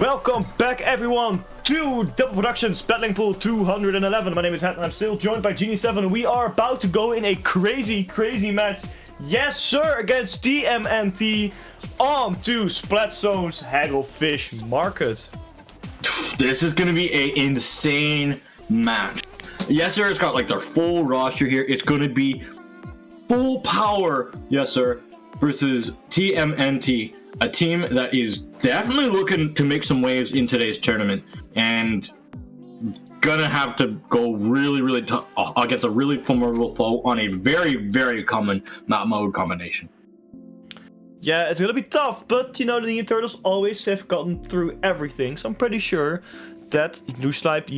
welcome back everyone to Dapple Productions Battling Pool 211. My name is Hat and I'm still joined by Genie7. We are about to go in a crazy match. Yes sir, against TMNT on to Splatstone's Hagglefish Market. This is gonna be an insane match. Yessir has got like their full roster here. It's gonna be full power Yessir versus TMNT, a team that is definitely looking to make some waves in today's tournament and gonna have to go really tough against a really formidable foe on a very common map mode combination. Yeah, it's gonna be tough, but you know the Ninja Turtles always have gotten through everything, so I'm pretty sure that Usnipe,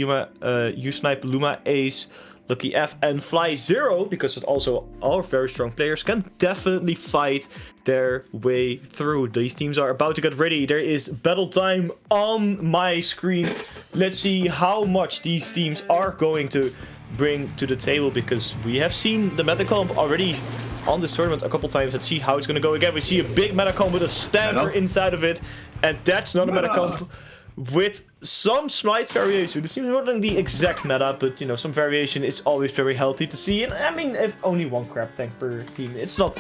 Luma, Ace, Lucky F, and Fly Zero, because it also are very strong players, can definitely fight their way through. These teams are about to get ready. There is battle time on my screen. Let's see how much these teams are going to bring to the table, because we have seen the meta comp already on this tournament a couple times. Let's see how it's going to go again. We see a big meta comp with a stamper inside of it, and that's not a meta comp with some slight variation. It seems not the exact meta, but you know, some variation is always very healthy to see. And I mean, if only one crab tank per team, it's not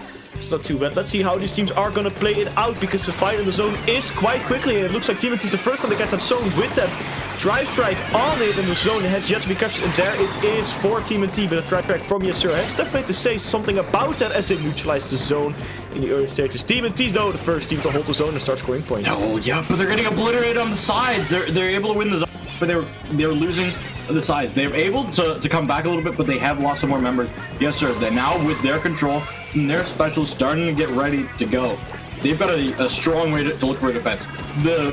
too bad. Let's see how these teams are gonna play it out, because the fight in the zone is quite quickly, and it looks like TMNT is the first one to get that zone with that drive strike on it, and the zone has yet to be captured. And there it is for TMNT, but a drive strike from Yessir has definitely to say something about that as they neutralize the zone in the early stages. TMNT though the first team to hold the zone and start scoring points. Oh yeah, but they're getting obliterated on the sides. They're able to win the zone, but they're losing the sides. They're able to come back a little bit, but they have lost some more members. Yes sir, they're now with their control and their specials starting to get ready to go. They've got a strong way to look for a defense. The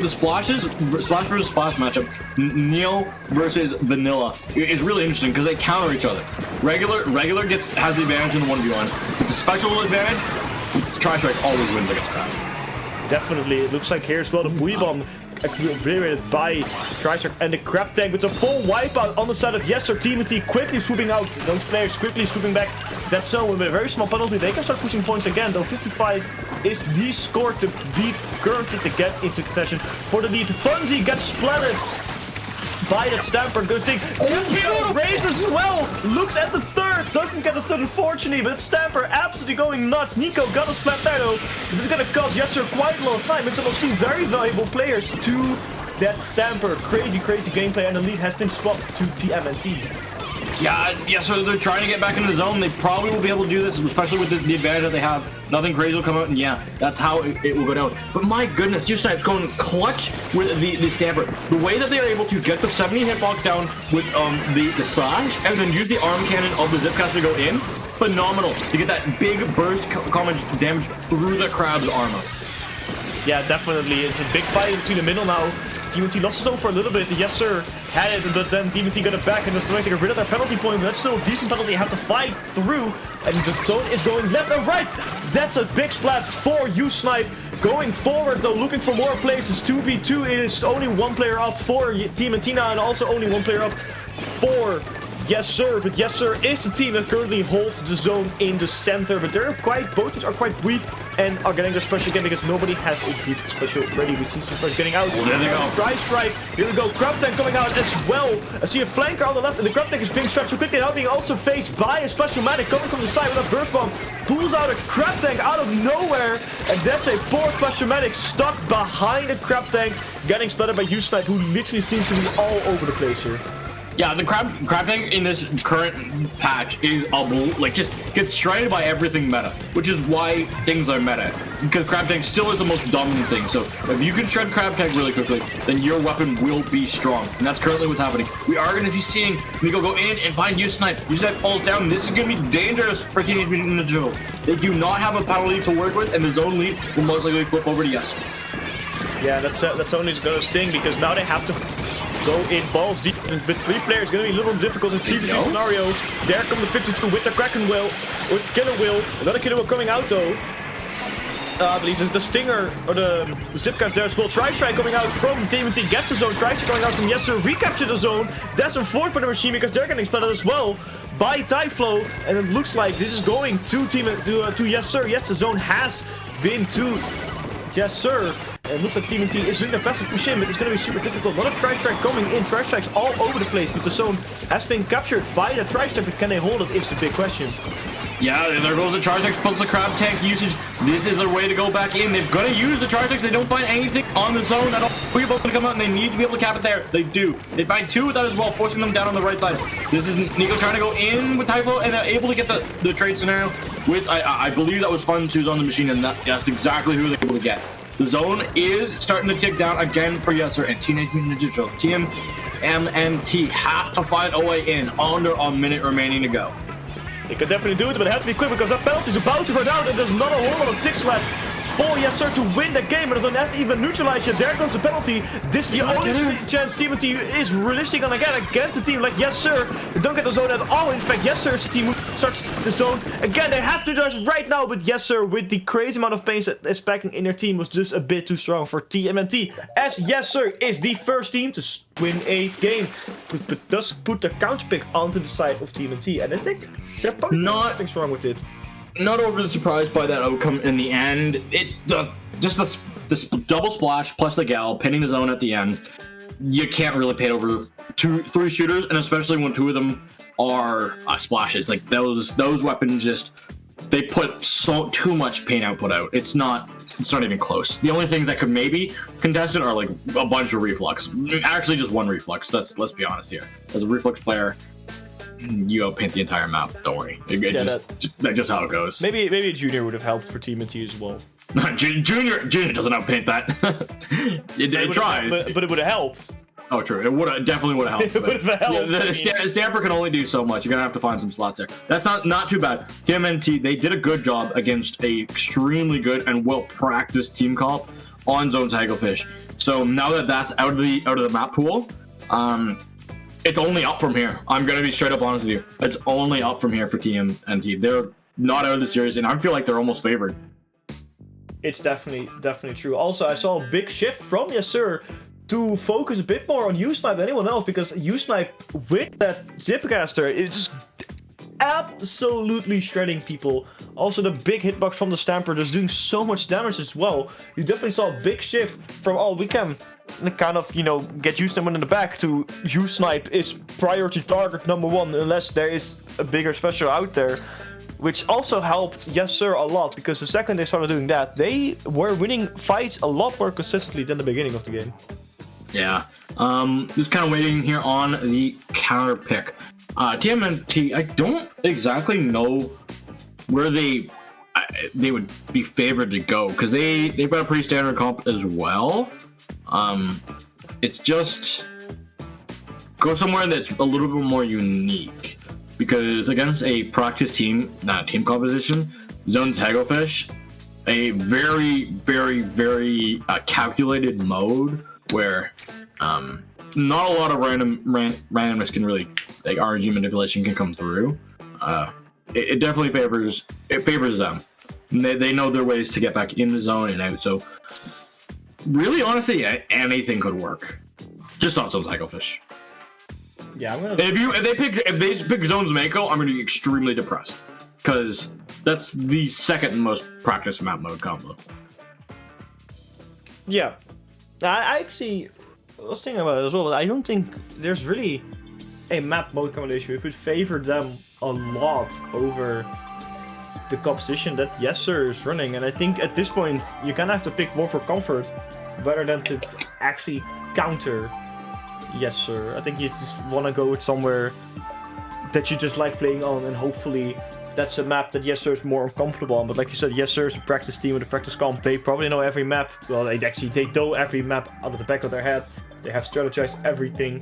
splash versus splash matchup, Neil versus Vanilla, is really interesting because they counter each other. Regular has the advantage in the 1v1. With the special advantage, Tri-Strike always wins against that. Definitely, it looks like here as well the Booyah Bomb obliterated by Tri-Strike, and the Crab Tank with a full wipeout on the side of Yessir. TMNT quickly swooping out, those players quickly swooping back that zone with a very small penalty. They can start pushing points again, though 55 is the score to beat currently to get into contention for the lead. Funzy gets splattered by that stamper. Goes thing. Raids as well. Looks at the third. Doesn't get the third, unfortunately. But Stamper absolutely going nuts. Nico got a splat there though. This is going to cost Yessir quite a lot of time. It's almost two very valuable players to that Stamper. Crazy gameplay. And the lead has been swapped to TMNT. Yeah, so they're trying to get back into the zone. They probably will be able to do this, especially with the advantage that they have. Nothing crazy will come out, and yeah, that's how it will go down. But my goodness, Usnipe's going clutch with the Stamper. The way that they're able to get the 70 hitbox down with the slash, and then use the arm cannon of the Zipcaster to go in, phenomenal. To get that big burst common damage through the crab's armor. Yeah, definitely. It's a big fight between the middle now. TMNT lost the zone for a little bit. Yes sir had it, but then TMNT got it back and was trying to get rid of their penalty point. But that's still a decent penalty you have to fight through. And the zone is going left and right. That's a big splat for Usnipe. Going forward though, looking for more players. It's 2v2. It is only one player up for TMNT now, and also only one player up for Yessir. But Yessir is the team that currently holds the zone in the center. But both teams are quite weak and are getting their special again because nobody has a good special ready. We see some players getting out. Oh, there they go. Dry strike. Here we go. Crab Tank coming out as well. I see a flanker on the left, and the Crab Tank is being stretched so quickly, now being also faced by a special medic coming from the side with a burst bomb. Pulls out a Crab Tank out of nowhere, and that's a poor special medic stuck behind a Crab Tank, getting splattered by Usnipe, who literally seems to be all over the place here. Yeah, the crab tank in this current patch is just gets shredded by everything meta, which is why things are meta. Because crab tank still is the most dominant thing. So if you can shred crab tank really quickly, then your weapon will be strong, and that's currently what's happening. We are going to be seeing Mako go in and find Usnipe. Usnipe falls down. This is going to be dangerous for Teenage Mutant Ninja Turtles. They do not have a power lead to work with, and the zone lead will most likely flip over to Yessir. Yeah, that's only going to sting, because now they have to go in balls deep with three players. Going to be a little difficult in 3v2 scenario. There comes the 52 with the Kraken Will, with Killer Will. Another Killer Will coming out though. I believe it's the Stinger or the Zipcast there as well. Tri-Strike coming out from TMNT, gets the zone. Tri-Strike going out from Yessir, recapture the zone. That's unfortunate for the machine because they're getting splattered as well by Typhlow, and it looks like this is going to Yessir. Yes, the zone has been to Yessir. And it looks like TMNT is doing their best to push in, but it's going to be super difficult. A lot of Tri-Strike coming in, Tri-Strikes all over the place, but the zone has been captured by the Tri-Strike, but can they hold it is the big question. Yeah, there goes the Tri-Strikes plus the Crab Tank usage. This is their way to go back in. They're going to use the Tri-Strikes. They don't find anything on the zone at all. We're about to come out, and they need to be able to cap it there. They do. They find two with that as well, forcing them down on the right side. This is Nico trying to go in with Typho, and they're able to get the trade scenario with, I believe that was Fun 2's on the machine, and that's exactly who they're able to get. The zone is starting to tick down again for Yessir and Teenage Mutant Ninja Turtles. TMNT have to find a way in under a minute remaining to go. They could definitely do it, but they have to be quick because that penalty is about to run out and there's not a whole lot of ticks left for Yessir to win the game, but it has to even neutralize it. There comes the penalty. This is the only chance TMNT is realistic gonna get against a team like Yessir. They don't get the zone at all. In fact, Yessir's team starts the zone. Again, they have to judge right now, but Yessir, with the crazy amount of pains that is packing in their team, was just a bit too strong for TMNT. As Yessir is the first team to win a game, but does put the counter pick onto the side of TMNT, and I think they're probably nothing wrong with it. Not overly surprised by that outcome in the end. Just this double splash plus the gal pinning the zone at the end. You can't really paint over three shooters, and especially when two of them are splashes. Like those weapons just they put too much paint output out. It's not even close. The only things that could maybe contest it are like a bunch of reflux. Actually, just one reflux. Let's be honest here. As a reflux player, you outpaint the entire map. Don't worry. That's just how it goes. Maybe Junior would have helped for TMNT as well. Junior doesn't outpaint that. it tries, but it would have helped. Oh, true. It definitely would have helped. It would have helped. Yeah, the Stamper can only do so much. You're gonna have to find some spots there. That's not too bad. TMNT, they did a good job against a extremely good and well practiced team comp on Zone's Hagglefish. So now that that's out of the map pool, it's only up from here. I'm gonna be straight up honest with you. It's only up from here for TMNT. They're not out of the series, and I feel like they're almost favored. It's definitely true. Also, I saw a big shift from Yessir to focus a bit more on U-Snipe than anyone else, because U-Snipe with that Zipcaster is just absolutely shredding people. Also, the big hitbox from the Stamper just doing so much damage as well. You definitely saw a big shift from, oh, we can kind of, get U-Snipe in the back to U-Snipe is priority target #1 unless there is a bigger special out there. Which also helped Yessir a lot, because the second they started doing that, they were winning fights a lot more consistently than the beginning of the game. Yeah. Just kind of waiting here on the counter pick. TMNT, I don't exactly know where they would be favored to go, because they've got a pretty standard comp as well. It's just go somewhere that's a little bit more unique. Because against a practice team, not team composition, Zone's Hagglefish, a very, very, very calculated mode where not a lot of randomness can really, like RNG manipulation can come through. It definitely favors them. They know their ways to get back in the zone and out. So really, honestly, anything could work. Just not Zone's Hagglefish. Yeah, I'm gonna. If they pick Zone's Mako, I'm gonna be extremely depressed, because that's the second most practiced map mode combo. Yeah, I actually was thinking about it as well, but I don't think there's really a map mode combination which would favor them a lot over the composition that Yessir is running. And I think at this point you kind of have to pick more for comfort rather than to actually counter Yessir. I think you just want to go with somewhere that you just like playing on, and hopefully that's a map that Yessir is more uncomfortable on. But like you said, Yessir is a practice team with a practice comp. They probably know every map. Well, they know every map out of the back of their head. They have strategized everything.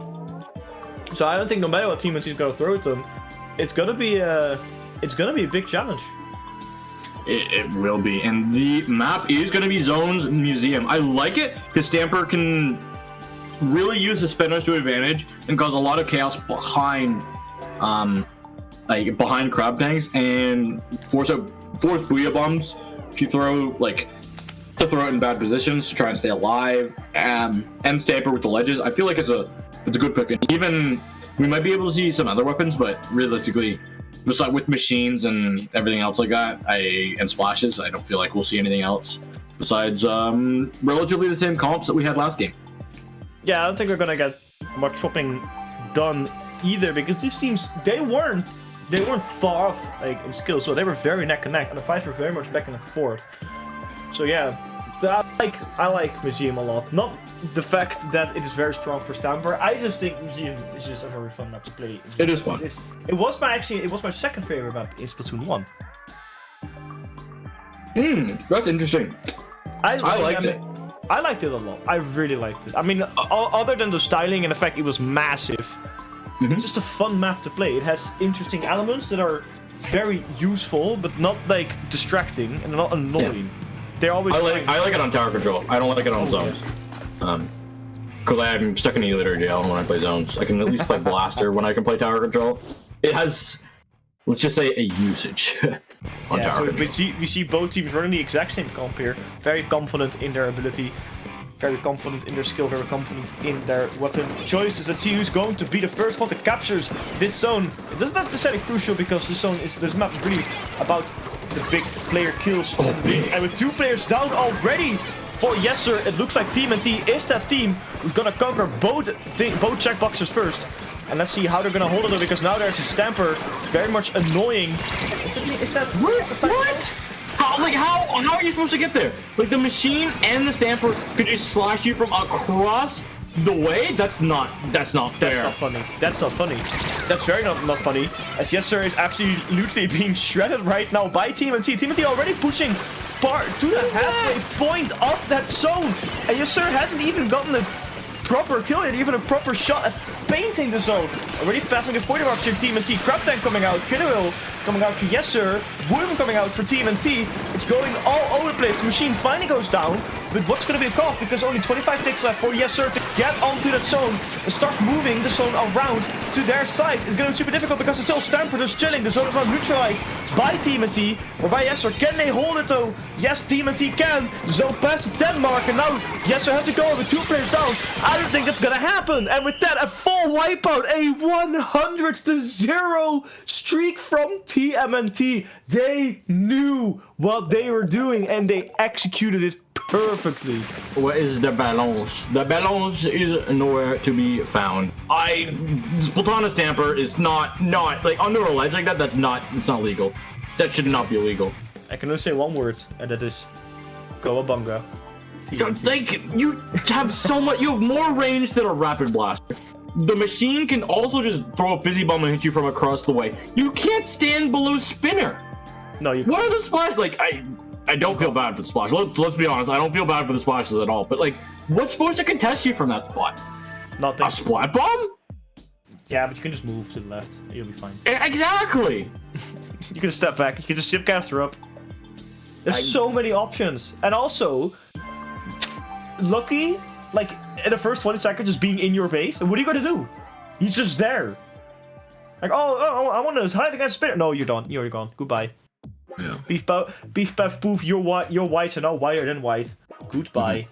So I don't think no matter what team is going to throw at them, it's gonna be a big challenge. It will be, and the map is going to be Zone's Museum. I like it because Stamper can really use the spinners to advantage and cause a lot of chaos behind crab tanks and force booyah bombs to throw it in bad positions to try and stay alive. And Stamper with the ledges, I feel like it's a good pick. And even we might be able to see some other weapons, but realistically, besides with machines and everything else like that, and splashes, I don't feel like we'll see anything else besides relatively the same comps that we had last game. Yeah, I don't think we're gonna get much swapping done either, because these teams, they weren't far off like in skill, so they were very neck and neck, and the fights were very much back and forth. So yeah, I like Museum a lot. Not the fact that it is very strong for Stamper. I just think Museum is just a very fun map to play. It is fun. It was my second favorite map in Splatoon 1. That's interesting. I liked it. I liked it a lot. I really liked it. I mean, other than the styling and the fact it was massive, it's just a fun map to play. It has interesting elements that are very useful, but not like distracting and not annoying. Yeah. They're always. I like it on tower control. I don't like it on zones. Because I'm stuck in Eliminator jail when I play zones. I can at least play Blaster when I can play tower control. It has, let's just say, a usage on tower control. We see both teams running the exact same comp here. Very confident in their ability, very confident in their skill, very confident in their weapon choices. Let's see who's going to be the first one that captures this zone. It doesn't have to say crucial, because this map is really about the big player kills. And with 2 players down already for Yessir, it looks like TMNT is that team who's gonna conquer both checkboxes first. And let's see how they're gonna hold it, because now there's a Stamper, very much annoying. Is that what? How are you supposed to get there? Like, the machine and the Stamper could just slash you from across the way? That's not fair. That's not funny. That's not funny. That's very not funny. As Yessir is absolutely being shredded right now by TMNT. TMNT already pushing to the halfway point of that zone. And Yessir hasn't even gotten a proper kill yet, even a proper shot at painting the zone. Already passing the 40 marks here. TMNT. Crab Tank coming out. Kidderwill coming out for Yessir. Woodman coming out for TMNT. It's going all over the place. The machine finally goes down. But what's going to be a cough, because only 25 ticks left for Yessir to get onto that zone and start moving the zone around to their side. It's going to be super difficult, because it's still Stamper just chilling. The zone is not neutralized by TMNT or by Yessir. Can they hold it though? Yes, TMNT can. The zone past the 10 mark, and now Yessir has to go with 2 players down. I don't think that's going to happen. And with that, a full wipeout, a 100-0 streak from TMNT. They knew what they were doing, and they executed it perfectly. Where is the balance? The balance is nowhere to be found. Splatoon Stamper is not like under a ledge like that. It's not legal. That should not be illegal. I can only say one word, and that is Cowabunga. Like, you have so much. You have more range than a rapid blaster. The machine can also just throw a fizzy bomb and hit you from across the way. You can't stand below spinner. No, you. What are the splash? Like, I don't feel bad for the splash. Let's be honest. I don't feel bad for the splashes at all. But like, what's supposed to contest you from that spot? Nothing. A splat bomb? Yeah, but you can just move to the left. You'll be fine. Exactly. You can step back. You can just Zipcaster up. There's so many options. And also, Lucky, like, in the first 20 seconds just being in your base, and what are you going to do? He's just there. Like, oh, I want to hide against spinner. No, you're done. You're gone. Goodbye. Yeah. Beef puff poof. Your whites are now whiter than white. Goodbye.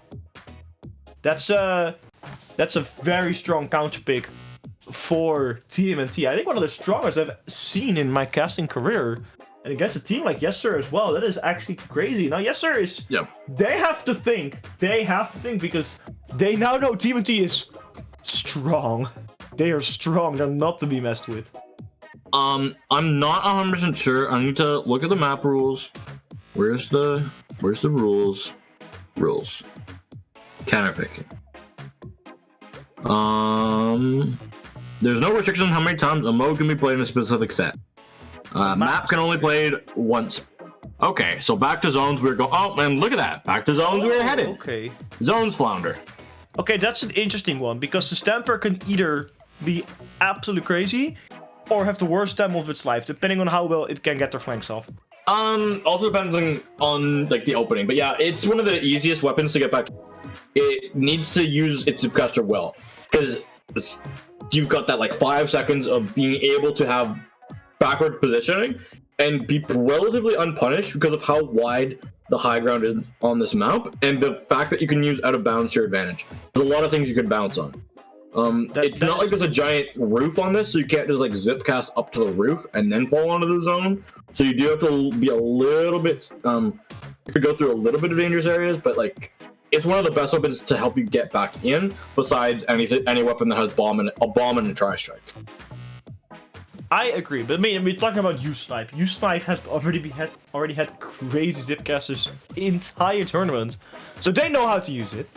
That's a very strong counter pick for TMNT. I think one of the strongest I've seen in my casting career. And against a team like Yessir as well, that is actually crazy. Now Yessir is, they have to think because they now know TMNT is strong. They are strong. They're not to be messed with. I'm not 100% sure. I need to look at the map rules. Where's the rules? Rules. Counter picking. There's no restriction on how many times a mode can be played in a specific set. Map can only be played once. Okay, so back to zones we're going. Oh, and look at that. Back to zones we're headed. Okay. Zones Flounder. Okay, that's an interesting one, because the Stamper can either be absolutely crazy or have the worst stem of its life, depending on how well it can get their flanks off. Also depends on like the opening, but yeah, it's one of the easiest weapons to get back. It needs to use its Zipcaster well, because you've got that like 5 seconds of being able to have backward positioning and be relatively unpunished because of how wide the high ground is on this map, and the fact that you can use out of bounds to your advantage. There's a lot of things you could bounce on. It's not like there's a giant roof on this, so you can't just like zip cast up to the roof and then fall onto the zone. So you do have to be a little bit, to go through a little bit of dangerous areas, but like it's one of the best weapons to help you get back in. Besides any weapon that has a bomb and a tri-strike. I agree, but I mean, we're talking about U-Snipe. U-Snipe has already had crazy zip casters entire tournaments, so they know how to use it.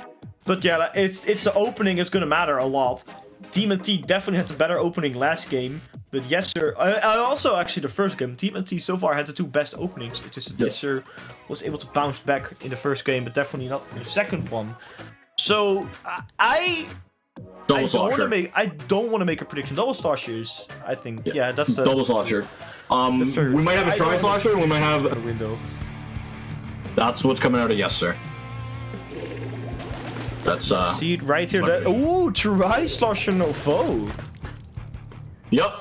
But yeah, it's the opening is gonna matter a lot. TMNT definitely had the better opening last game, but Yessir, also actually the first game, TMNT so far had the two best openings. It's just that Yessir was able to bounce back in the first game, but definitely not in the second one. So I don't want to make a prediction. Double slashers, I think. Yeah, that's the double slasher. We might have a tri slasher, and we might have a window. That's what's coming out of Yessir. That's see it right here. Ooh, tri slasher no foe. Yep.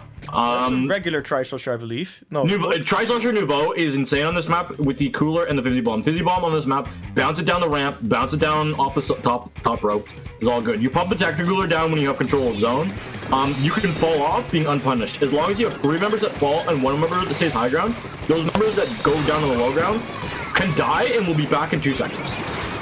Regular tri-slasher, I believe. No, tri-slasher Nouveau is insane on this map with the cooler and the fizzy bomb. Fizzy bomb on this map, bounce it down the ramp, bounce it down off the top rope. It's all good. You pump the tactical cooler down when you have control of zone. You can fall off being unpunished. As long as you have 3 members that fall and 1 member that stays high ground, those members that go down to the low ground can die and will be back in 2 seconds.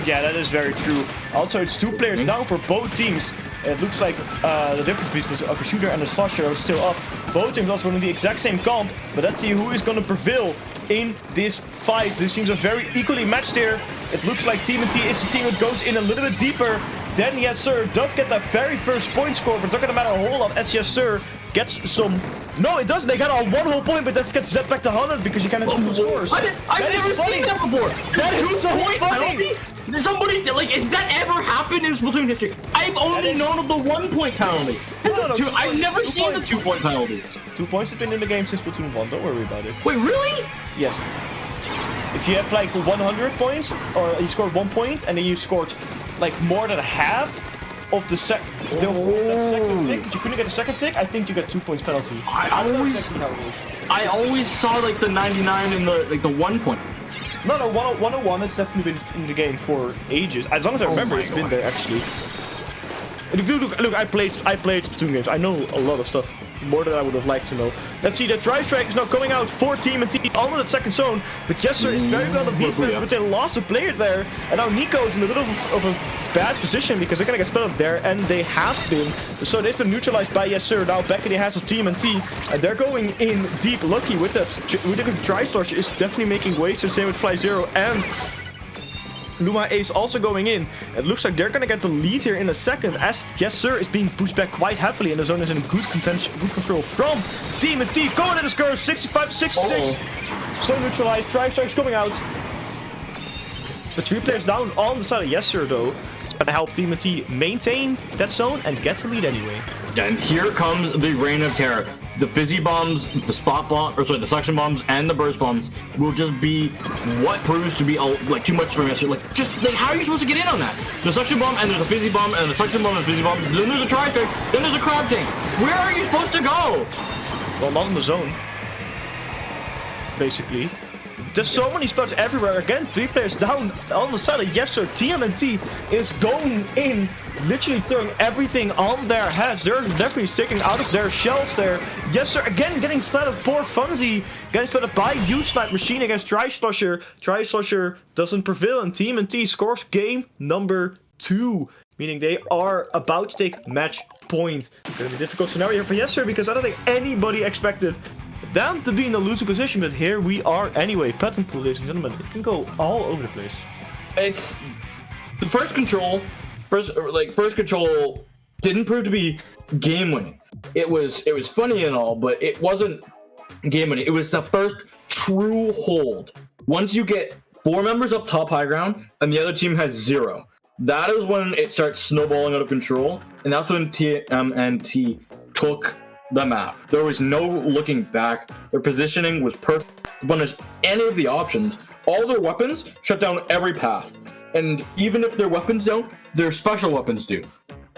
Yeah, that is very true. Also, it's 2 players down for both teams. It looks like the difference between a shooter and a slasher is still up. Both teams also running the exact same comp, but let's see who is going to prevail in this fight. This seems a very equally matched here. It looks like TMNT is the team that goes in a little bit deeper. Then Yessir does get that very first point score, but it's not going to matter a whole lot as Yessir gets some... No, it doesn't. They got on 1 whole point, but that gets set back to 100 because you kind of have scores. I've never seen that before. That is so funny. Somebody, like, has that ever happened in Splatoon history? I've only known of the 1 point penalty. I've never seen the 2 point penalties. 2 points have been in the game since Splatoon 1. Don't worry about it. Wait, really? Yes. If you have like 100 points, or you scored 1 point, and then you scored like more than half of the second tick, you couldn't get the second tick, I think you get 2 points penalty. I always saw like the 99 and the 1 point. No, 101 has definitely been in the game for ages. As long as I remember, it's been there actually. Look, I played Splatoon games. I know a lot of stuff, more than I would have liked to know. Let's see, that Drive Strike is now coming out for TMNT on that second zone. But Yessir is very good on defense, but they lost a player there. And now Mako is in a little of a bad position because they're going to get split up there, and they have been. So they've been neutralized by Yessir. Now back in the hands of TMNT, and they're going in deep. Lucky with that. With the Tri-Slasher is definitely making waves. The same with Fly Zero and Luma Ace also going in. It looks like they're gonna get the lead here in a second, as Yessir is being pushed back quite heavily, and the zone is in good control from TMNT. Going in the score, 65-66. Slow neutralized. Drive Strike's coming out. The 3 players down on the side of Yessir though. It's gonna help TMNT maintain that zone and get the lead anyway. And here comes the reign of terror. The fizzy bombs, the spot bomb, the suction bombs, and the burst bombs will just be what proves to be like too much for Yessir. Like, how are you supposed to get in on that? The suction bomb, and there's a fizzy bomb, and the suction bomb, and a fizzy bomb. Then there's a tri-strike, then there's a crab tank. Where are you supposed to go? Well, not in the zone. Basically. There's so many spots everywhere. Again, 3 players down on the side of Yessir. TMNT is going in, literally throwing everything on their heads. They're definitely sticking out of their shells there. Yessir again getting splattered. Poor Funzy getting splattered by U-Snipe Machine against Tri-Slasher. Tri-Slasher doesn't prevail, and TMNT scores game number 2. Meaning they are about to take match point. Gonna be a difficult scenario for Yessir because I don't think anybody expected them to be in a losing position, but here we are anyway. Pattern pool, ladies and gentlemen, it can go all over the place. It's the first control didn't prove to be game winning. It was funny and all, but it wasn't game winning. It was the first true hold. Once you get 4 members up top high ground and the other team has 0, that is when it starts snowballing out of control, and that's when TMNT took the map. There was no looking back. Their positioning was perfect to punish any of the options. All their weapons shut down every path. And even if their weapons don't, their special weapons do.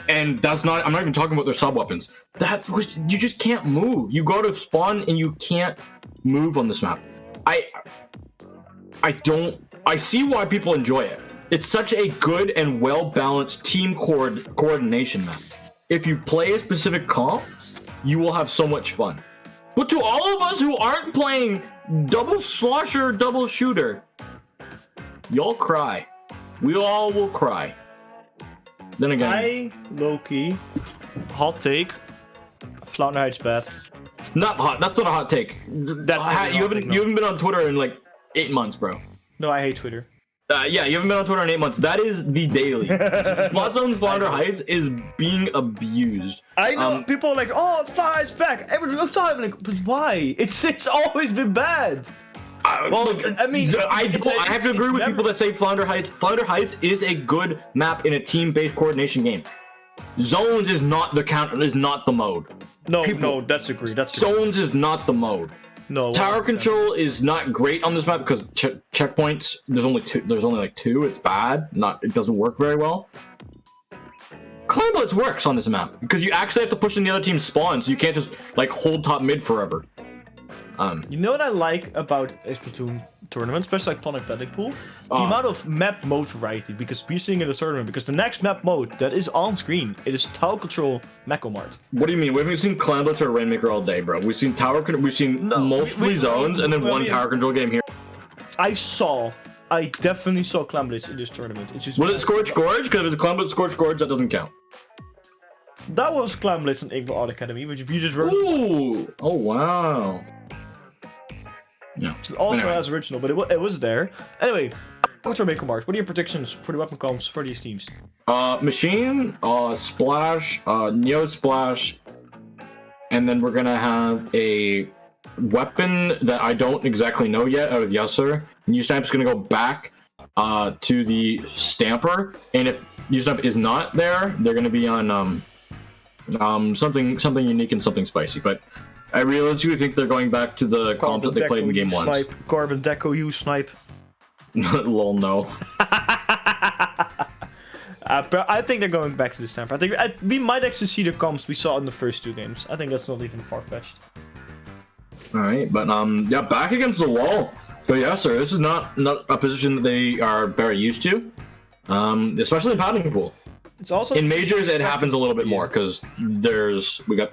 And that's not, I'm not even talking about their sub weapons. You just can't move. You go to spawn and you can't move on this map. I see why people enjoy it. It's such a good and well-balanced team coordination map. if you play a specific comp, you will have so much fun. But to all of us who aren't playing double slosher, double shooter, y'all cry. We all will cry. Then again, low-key, hot take, Flounder Heights bad. not hot. That's not a hot take. You haven't been on Twitter in like 8 months, bro. No, I hate Twitter. Yeah, you haven't been on Twitter in 8 months. That is the daily. Spot Zone Flounder Heights is being abused. I know people are like, oh, Flounder Heights back. Everyone's time. Like, but why? It's always been bad. Well, I mean, I have to agree with people that say Flounder Heights. Flounder Heights is a good map in a team-based coordination game. Zones is not the counter. Is not the mode. No, that's agreed. Zones is not the mode. No. Tower control is not great on this map because checkpoints. There's only two. There's only like 2. It's bad. It doesn't work very well. Climb Blitz works on this map because you actually have to push in the other team's spawn, so you can't just like hold top mid forever. You know what I like about a Splatoon tournament, especially like Tonic Patrick Pool? The amount of map mode variety, because we're seeing in the tournament, because the next map mode that is on screen, it is Tower Control Mako Mart. What do you mean? We haven't seen Clan Blitz or Rainmaker all day, bro. We've seen mostly zones and then one tower control game here. I definitely saw Clan Blitz in this tournament. It's just was it Scorch Gorge? Because if it's Clan Blitz Scorch Gorge, that doesn't count. That was Clan Blitz and Igbo Art Academy, which if you just wrote. Ooh! Oh wow. Yeah. Also as original, but it was there. Anyway, what's our Mako Mart? What are your predictions for the weapon comps for these teams? Machine, Splash, Neo Splash, and then we're gonna have a weapon that I don't exactly know yet out of Yessir. And U-Snipe's gonna go back to the Stamper, and if U-Snipe is not there, they're gonna be on something unique and something spicy, but I realistically think they're going back to the comp that they played in game 1. Carbon Deco, you snipe. Lol, no. But I think they're going back to the Stamper. I think we might actually see the comps we saw in the first 2 games. I think that's not even far-fetched. Alright, but yeah, back against the wall. So yeah, sir, this is not a position that they are very used to. Especially in paddling pool. It's also in majors it happens a little bit more because we got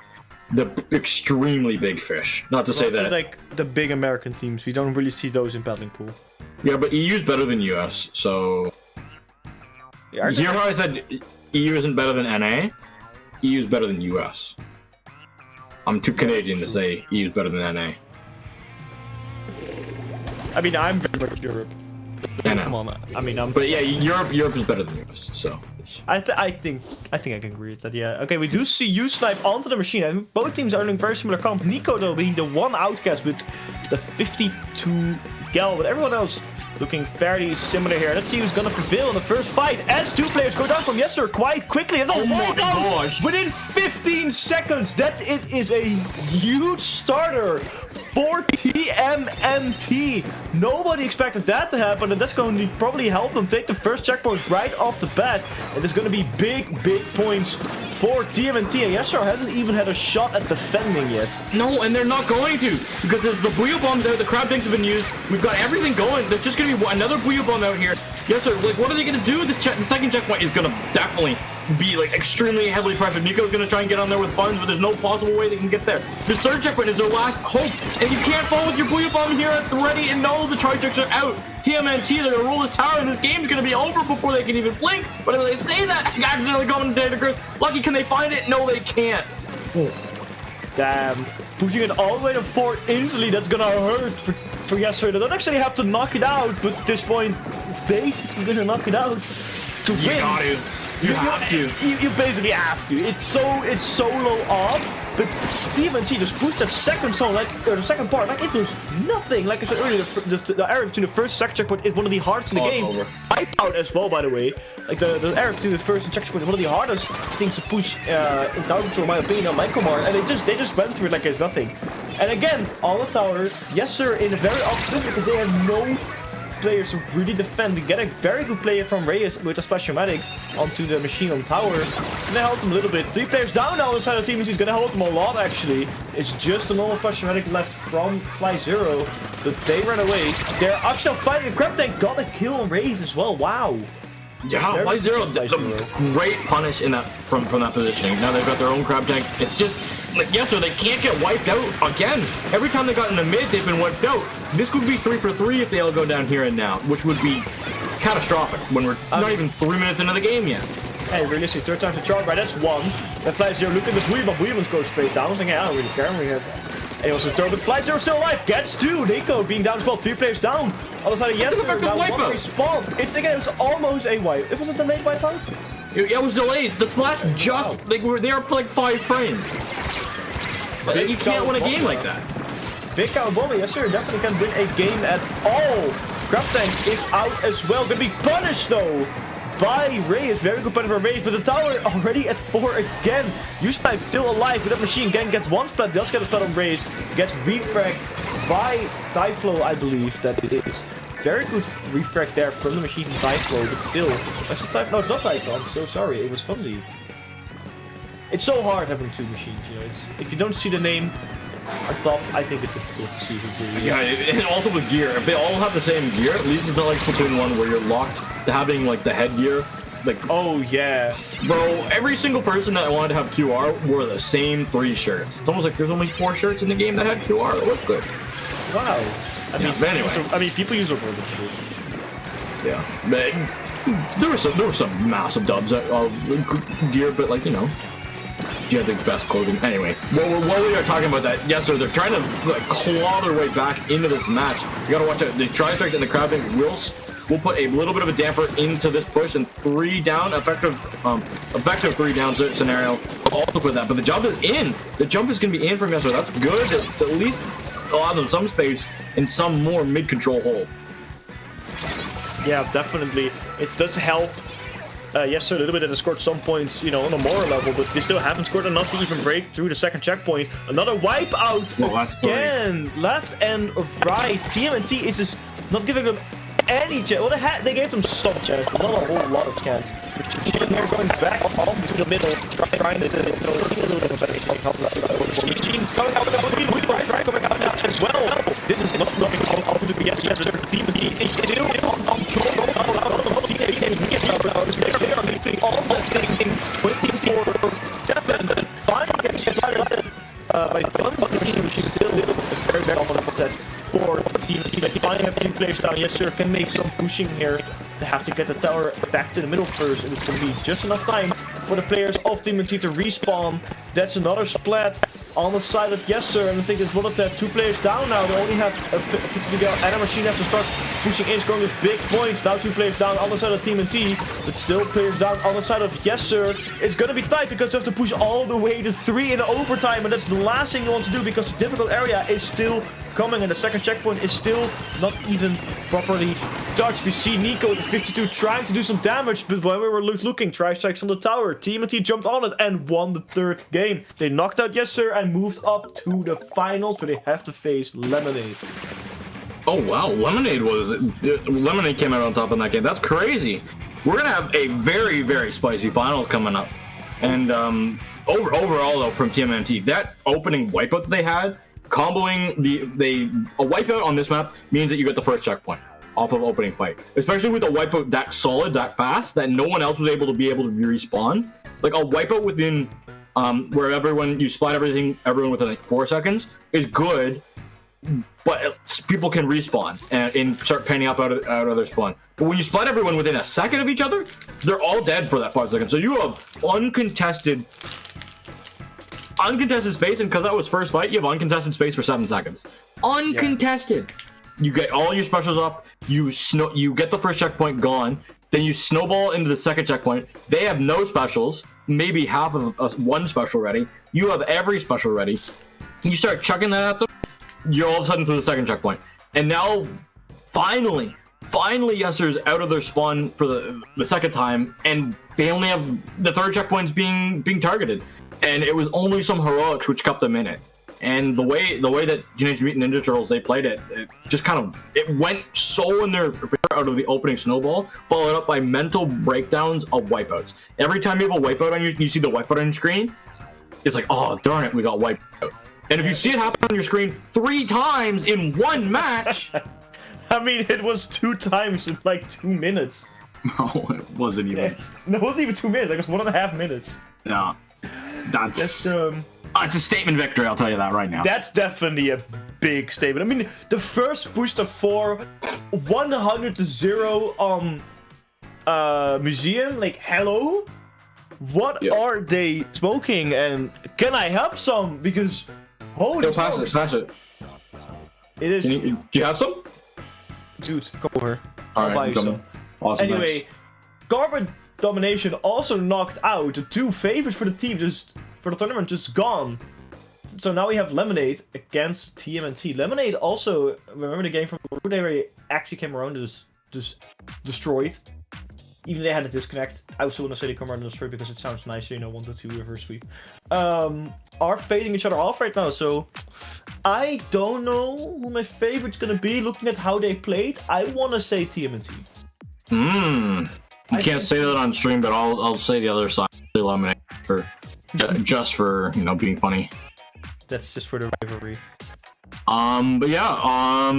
the extremely big fish. Not to say that like the big American teams, we don't really see those in paddling pool. Yeah, but EU's better than US, so you hear how I said EU isn't better than NA? EU's better than US. I'm too Canadian to say EU's better than NA. I mean, I'm very much Europe. Come on, I mean, but yeah, Europe is better than US, so I think I can agree with that. Yeah. Okay, we do see U-Snipe onto the machine, and both teams are doing very similar comp. Nico though being the one outcast with the 52 gal, but everyone else looking fairly similar here. Let's see who's gonna prevail in the first fight as 2 players go down from Yessir quite quickly. Oh my gosh! Within 15 seconds, it is a huge starter for TMNT. Nobody expected that to happen, and that's going to probably help them take the first checkpoint right off the bat. And there's going to be big points for TMNT, and Yessir hasn't even had a shot at defending yet. No, and they're not going to, because there's the Booyah Bomb there, the crab tanks have been used, we've got everything going. There's just going to be another Booyah Bomb out here. Yessir, like, what are they going to do? The second checkpoint is going to definitely be like extremely heavily pressured. Nico's gonna try and get on there with funds, but there's no possible way they can get there. This third checkpoint is their last hope, and you can't fall with your Booyah Bomb here at the ready, and no, the charge checks are out. TMNT, they're gonna roll this tower, and this game's gonna be over before they can even blink. But if they say that, accidentally going into data curse. Lucky, can they find it? No, they can't. Damn. Pushing it all the way to 4 instantly, that's gonna hurt for Yessir. They don't actually have to knock it out, but at this point, basically gonna knock it out to win. You got to. You have to. You basically have to. It's so low off, but TMNT just pushed that second zone, the second part, like it was nothing. Like I said earlier, the area between the first and second checkpoint is one of the hardest in the game. Wipeout as well, by the way. Like the area between the first and second checkpoint is one of the hardest things to push in Tower Control, in my opinion, on Mako Mart, and they just went through it like it's nothing. And again, on the tower, Yessir in a very opposite because they have no players to really defend. We get a very good player from Reyes with a Splash-O-Matic onto the machine on tower. Gonna help them a little bit. 3 players down now inside the team, which is gonna help them a lot actually. It's just a normal Splash-O-Matic left from Fly Zero, but they ran away. They're actually fighting a crab tank, got a kill on Reyes as well. Wow. Yeah, Fly Zero, great punish in that from that positioning. Now they've got their own crab tank. It's just like yes, sir. They can't get wiped out again. Every time they got in the mid, they've been wiped out. This could be 3 for 3 if they all go down here and now, which would be catastrophic when we're not even 3 minutes into the game yet. Hey, realistically, third time to charge, right? That's one. And Fly Zero looking at Weavens, but Weavens goes straight down. I was thinking, I don't really care. We have. And he also throw, but Fly Zero still alive. Gets 2. Nico being down as well. 3 players down. Other side of Yessir, now 1 respawn. It's again, it was almost a wipe. It was a delayed wipe out. It was delayed. The splash just they were there for like 5 frames. But you can't win a game like that. Big Cowabunga, Yessir definitely can win a game at all. Crab Tank is out as well. Gonna be punished though by Ray. It's very good punishment for Ray, but the tower already at 4 again. Usnipe still alive with that machine again. Gets 1 splat, does get a splat on Raze. Gets refragged by Tyflow, I believe that it is. Very good refrag there from the machine Tyflow, but still. That's the type. No, it's not Tyflow. I'm so sorry. It was Fuzzy. It's so hard having 2 machines, you know. If you don't see the name on top, I think it's difficult to see who's really. Yeah, and also with gear, if they all have the same gear, at least it's not like Splatoon 1 where you're locked to having like the headgear. Like, oh yeah, bro, every single person that wanted to have QR wore the same 3 shirts. It's almost like there's only 4 shirts in the game that had QR. It looked good. Wow. I mean, anyway. People use a rubber shirt. Yeah, but there were some massive dubs of gear, but like, you know, you had the best clothing. Anyway, while we are talking about that, yes, sir, they're trying to like claw their way back into this match. You gotta watch out. The tri-strikes and the crab tank will put a little bit of a damper into this push, and 3 down, effective 3 down scenario will also put that. But the jump is in. The jump is gonna be in from Yessir. That's good. To at least allow them some space and some more mid-control hold. Yeah, definitely. It does help. Yes, a little bit that they scored some points, you know, on a moral level, but they still haven't scored enough to even break through the second checkpoint. Another wipe out again, left and right. TMNT is just not giving them any chance. Well, they gave them some chance, but not a whole lot of chance. They're going back onto the middle, trying to machine coming out now as well. This is not looking all to be yes, their TMNT is still on they are leaving all the thing 24/7. Finally gets started by Flounder. She's still very bad on the process for TMNT. They finally have 2 players down. Yessir can make some pushing here. They have to get the tower back to the middle first, and it's going to be just enough time for the players of TMNT to respawn. That's another splat on the side of Yessir, and I think it's one of the 2 players down now. They only have 50 to go, and a machine has to start pushing in, scoring those big points. Now 2 players down on the side of TMNT, but still players down on the side of Yessir. It's going to be tight because you have to push all the way to 3 in overtime, and that's the last thing you want to do because the difficult area is still coming, and the second checkpoint is still not even properly touched. We see Nico at the 52 trying to do some damage, but when we were looking, tri-strikes on the tower. TMNT jumped on it and won the 3rd game. They knocked out Yessir and moved up to the finals, where they have to face Lemonade. Oh wow, Lemonade came out on top in that game. That's crazy. We're gonna have a very, very spicy finals coming up. And overall though, from TMNT, that opening wipeout that they had, comboing a wipeout on this map means that you get the first checkpoint off of opening fight, especially with a wipeout that solid, that fast, that no one else was able to respawn. Like a wipeout within where you splat everyone within like 4 seconds is good, but people can respawn and start panning up out of their spawn. But when you splat everyone within a second of each other, they're all dead for that 5 seconds. So you have uncontested space, and because that was first fight, you have uncontested space for 7 seconds. Uncontested. Yeah. You get all your specials up. You get the first checkpoint gone. Then you snowball into the second checkpoint. They have no specials. Maybe half of one special ready. You have every special ready. You start chucking that at them. You're all of a sudden through the second checkpoint. And now, finally, Yessir's out of their spawn for the second time, and they only have the 3rd checkpoints being targeted. And it was only some heroics which kept them in it. And the way that Teenage Mutant Ninja Turtles, they played it just it went so in their favor out of the opening snowball, followed up by mental breakdowns of wipeouts. Every time you have a wipeout on you see the wipeout on your screen, it's like, oh darn it, we got wiped out. And if you see it happen on your screen 3 times in one match, I mean, it was 2 times in like 2 minutes. No, it wasn't even. It wasn't even 2 minutes. Like, it was 1.5 minutes. Yeah, that's it's a statement victory. I'll tell you that right now. That's definitely a big statement. I mean, the first booster for 100 to 0 museum. Like, hello, what are they smoking? And can I have some? Because holy, pass it. It is. Do you have some? Dude, come over. All I'll buy you some. Awesome. Anyway, Nice. Carbon Domination also knocked out the 2 favorites for the team, just for the tournament, just gone. So now we have Lemonade against TMNT. Lemonade also, remember the game from they where actually came around and just destroyed. Even they had a disconnect. I also want to say they come around and destroy because it sounds nicer, you know, 1-2 reverse sweep. Are fading each other off right now, so I don't know who my favorite's gonna be. Looking at how they played, I want to say TMNT. You can't say that on stream, but I'll say the other side. Lemonade for just for, you know, being funny. That's just for the rivalry. But yeah,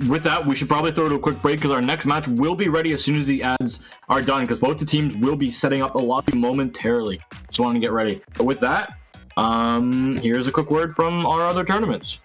with that, we should probably throw to a quick break because our next match will be ready as soon as the ads are done because both the teams will be setting up a lobby momentarily. So I want to get ready. But with that, here's a quick word from our other tournaments.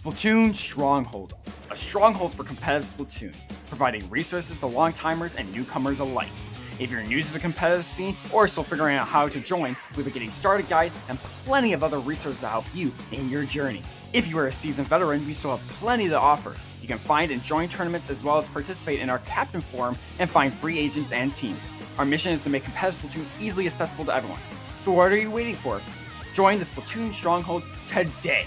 Splatoon Stronghold, a stronghold for competitive Splatoon, providing resources to long-timers and newcomers alike. If you're new to the competitive scene or still figuring out how to join, we have a getting started guide and plenty of other resources to help you in your journey. If you are a seasoned veteran, we still have plenty to offer. You can find and join tournaments as well as participate in our Captain Forum and find free agents and teams. Our mission is to make competitive Splatoon easily accessible to everyone. So what are you waiting for? Join the Splatoon Stronghold today!